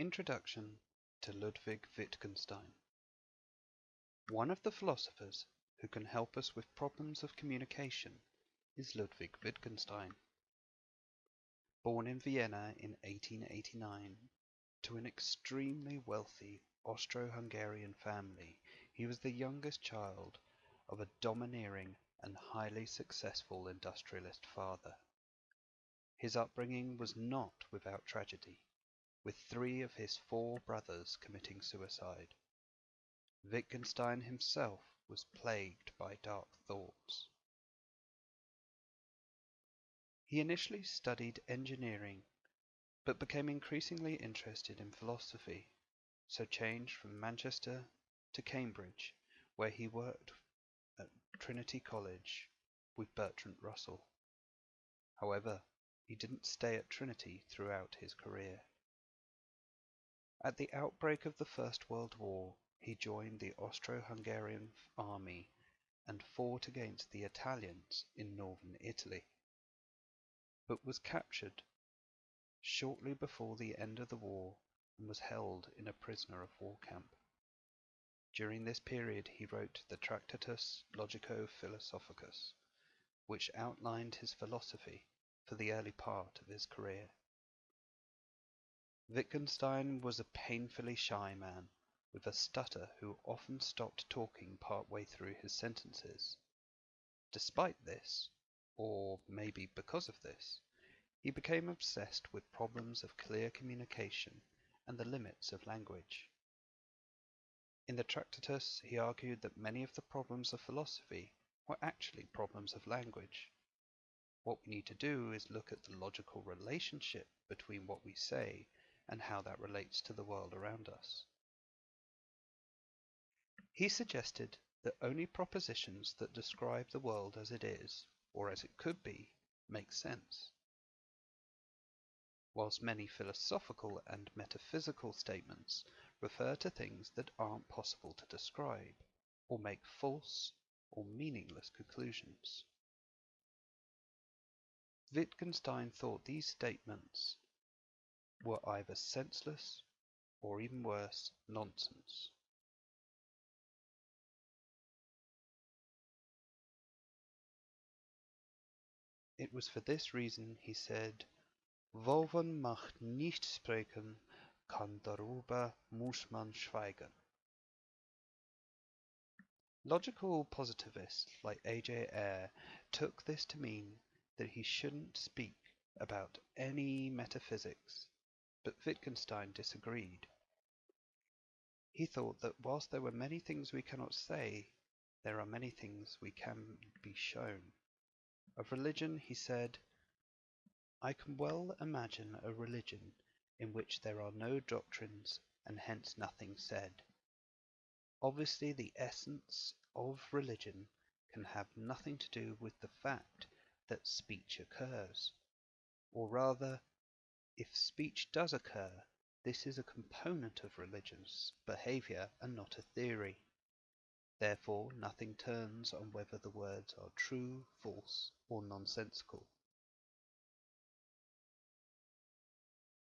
Introduction to Ludwig Wittgenstein. One of the philosophers who can help us with problems of communication is Ludwig Wittgenstein. Born in Vienna in 1889 to an extremely wealthy Austro-Hungarian family, he was the youngest child of a domineering and highly successful industrialist father. His upbringing was not without tragedy, with 3 of his 4 brothers committing suicide. Wittgenstein himself was plagued by dark thoughts. He initially studied engineering, but became increasingly interested in philosophy, so changed from Manchester to Cambridge, where he worked at Trinity College with Bertrand Russell. However, he didn't stay at Trinity throughout his career. At the outbreak of the First World War, he joined the Austro-Hungarian army and fought against the Italians in northern Italy, but was captured shortly before the end of the war and was held in a prisoner of war camp. During this period he wrote the Tractatus Logico-Philosophicus, which outlined his philosophy for the early part of his career. Wittgenstein was a painfully shy man, with a stutter who often stopped talking part way through his sentences. Despite this, or maybe because of this, he became obsessed with problems of clear communication and the limits of language. In the Tractatus, he argued that many of the problems of philosophy were actually problems of language. What we need to do is look at the logical relationship between what we say and how that relates to the world around us. He suggested that only propositions that describe the world as it is, or as it could be, make sense, whilst many philosophical and metaphysical statements refer to things that aren't possible to describe, or make false or meaningless conclusions. Wittgenstein thought these statements were either senseless or, even worse, nonsense. It was for this reason, he said, "Wovon macht nicht sprechen kann, darüber muss man schweigen." Logical positivists like A.J. Ayer took this to mean that he shouldn't speak about any metaphysics, but Wittgenstein disagreed. He thought that whilst there were many things we cannot say, there are many things we can be shown. Of religion, he said, "I can well imagine a religion in which there are no doctrines and hence nothing said. Obviously the essence of religion can have nothing to do with the fact that speech occurs. Or rather, if speech does occur, this is a component of religious behavior and not a theory. Therefore nothing turns on whether the words are true, false, or nonsensical.